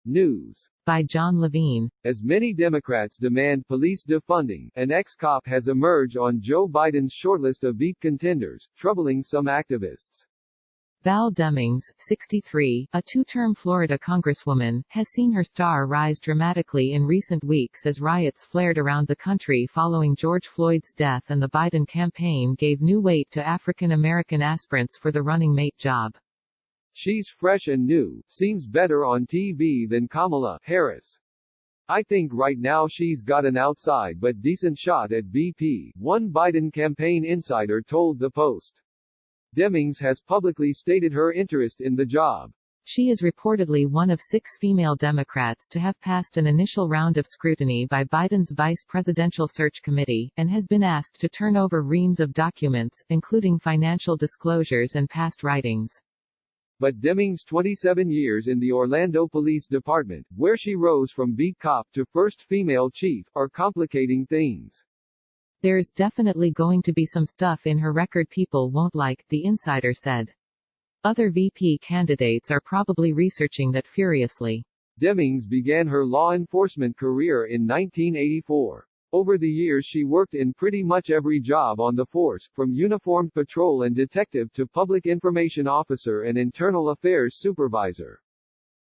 News. By John Levine. As many Democrats demand police defunding, an ex-cop has emerged on Joe Biden's shortlist of veep contenders, troubling some activists. Val Demings, 63, a two-term Florida congresswoman, has seen her star rise dramatically in recent weeks as riots flared around the country following George Floyd's death, and the Biden campaign gave new weight to African American aspirants for the running mate job. She's fresh and new, seems better on TV than Kamala Harris. I think right now she's got an outside but decent shot at VP, one Biden campaign insider told the Post. Demings has publicly stated her interest in the job. She is reportedly one of 6 female Democrats to have passed an initial round of scrutiny by Biden's Vice Presidential Search Committee, and has been asked to turn over reams of documents, including financial disclosures and past writings. But Demings' 27 years in the Orlando Police Department, where she rose from beat cop to first female chief, are complicating things. There's definitely going to be some stuff in her record people won't like, the insider said. Other VP candidates are probably researching that furiously. Demings began her law enforcement career in 1984. Over the years she worked in pretty much every job on the force, from uniformed patrol and detective to public information officer and internal affairs supervisor.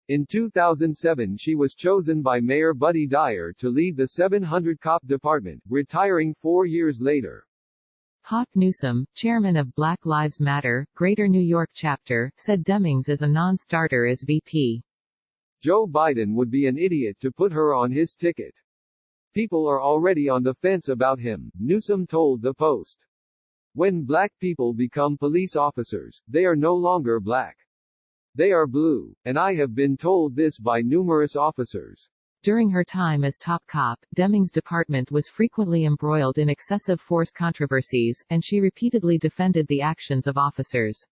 In 2007 she was chosen by Mayor Buddy Dyer to lead the 700-cop department, retiring 4 years later. Hawk Newsom, chairman of Black Lives Matter, Greater New York chapter, said Demings is a non-starter as VP. Joe Biden would be an idiot to put her on his ticket. People are already on the fence about him, Newsom told the Post. When black people become police officers, they are no longer black. They are blue, and I have been told this by numerous officers. During her time as top cop, Demings' department was frequently embroiled in excessive force controversies, and she repeatedly defended the actions of officers.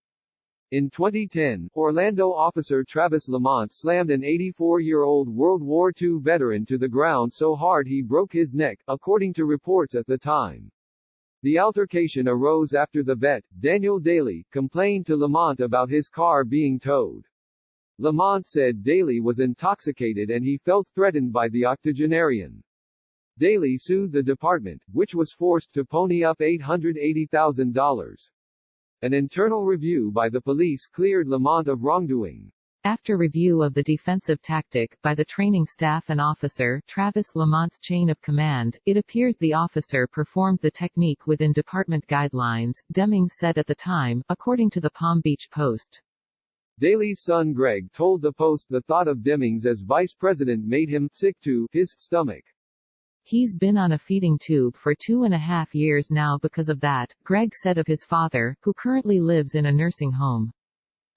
In 2010, Orlando officer Travis Lamont slammed an 84-year-old World War II veteran to the ground so hard he broke his neck, according to reports at the time. The altercation arose after the vet, Daniel Daly, complained to Lamont about his car being towed. Lamont said Daly was intoxicated and he felt threatened by the octogenarian. Daly sued the department, which was forced to pony up $880,000. An internal review by the police cleared Lamont of wrongdoing. After review of the defensive tactic by the training staff and officer, Travis Lamont's chain of command, it appears the officer performed the technique within department guidelines, Demings said at the time, according to the Palm Beach Post. Daly's son Greg told the Post the thought of Demings as vice president made him sick to his stomach. He's been on a feeding tube for 2.5 years now because of that, Greg said of his father, who currently lives in a nursing home.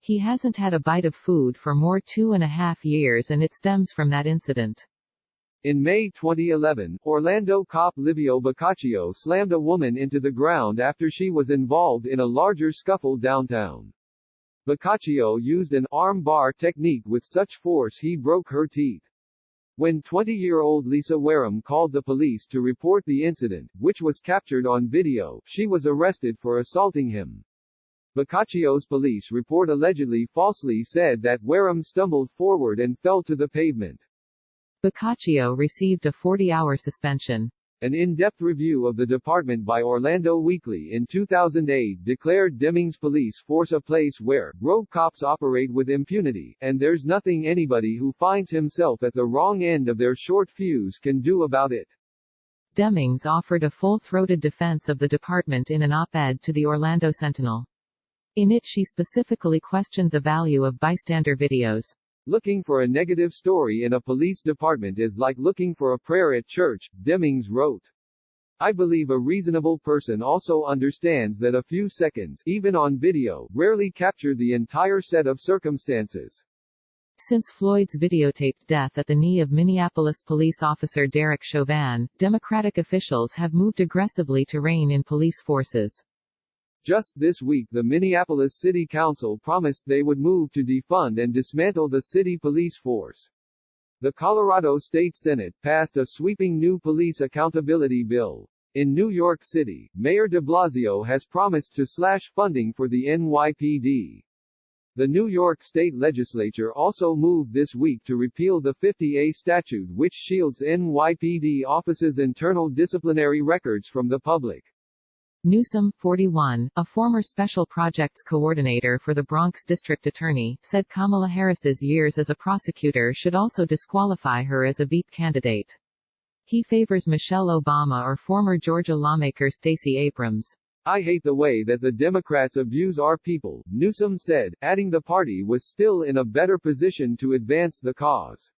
He hasn't had a bite of food for more 2.5 years, and it stems from that incident. In May 2011, Orlando cop Livio Boccaccio slammed a woman into the ground after she was involved in a larger scuffle downtown. Boccaccio used an arm bar technique with such force he broke her teeth. When 20-year-old Lisa Wareham called the police to report the incident, which was captured on video, she was arrested for assaulting him. Boccaccio's police report allegedly falsely said that Wareham stumbled forward and fell to the pavement. Boccaccio received a 40-hour suspension. An in-depth review of the department by Orlando Weekly in 2008 declared Demings police force a place where rogue cops operate with impunity, and there's nothing anybody who finds himself at the wrong end of their short fuse can do about it. Demings offered a full-throated defense of the department in an op-ed to the Orlando Sentinel. In it she specifically questioned the value of bystander videos. Looking for a negative story in a police department is like looking for a prayer at church, Demings wrote. I believe a reasonable person also understands that a few seconds, even on video, rarely capture the entire set of circumstances. Since Floyd's videotaped death at the knee of Minneapolis police officer Derek Chauvin, Democratic officials have moved aggressively to rein in police forces. Just this week the Minneapolis City Council promised they would move to defund and dismantle the city police force. The Colorado State Senate passed a sweeping new police accountability bill. In New York City, Mayor de Blasio has promised to slash funding for the NYPD. The New York State Legislature also moved this week to repeal the 50A statute which shields NYPD offices' internal disciplinary records from the public. Newsom, 41, a former Special Projects Coordinator for the Bronx District Attorney, said Kamala Harris's years as a prosecutor should also disqualify her as a veep candidate. He favors Michelle Obama or former Georgia lawmaker Stacey Abrams. "I hate the way that the Democrats abuse our people," Newsom said, adding the party was still in a better position to advance the cause.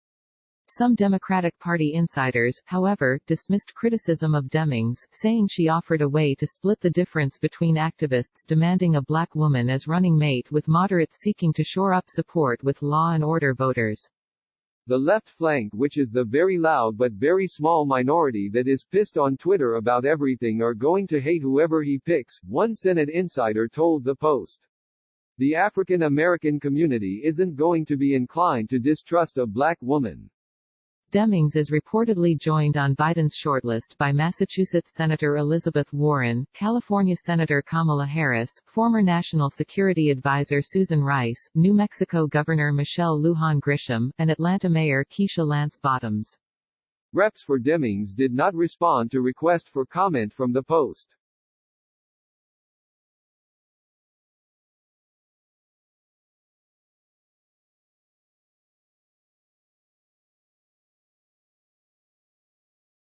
Some Democratic Party insiders, however, dismissed criticism of Demings, saying she offered a way to split the difference between activists demanding a black woman as running mate with moderates seeking to shore up support with law and order voters. The left flank, which is the very loud but very small minority that is pissed on Twitter about everything, are going to hate whoever he picks, one Senate insider told the Post. The African American community isn't going to be inclined to distrust a black woman. Demings is reportedly joined on Biden's shortlist by Massachusetts Senator Elizabeth Warren, California Senator Kamala Harris, former National Security Advisor Susan Rice, New Mexico Governor Michelle Lujan Grisham, and Atlanta Mayor Keisha Lance Bottoms. Reps for Demings did not respond to request for comment from the Post.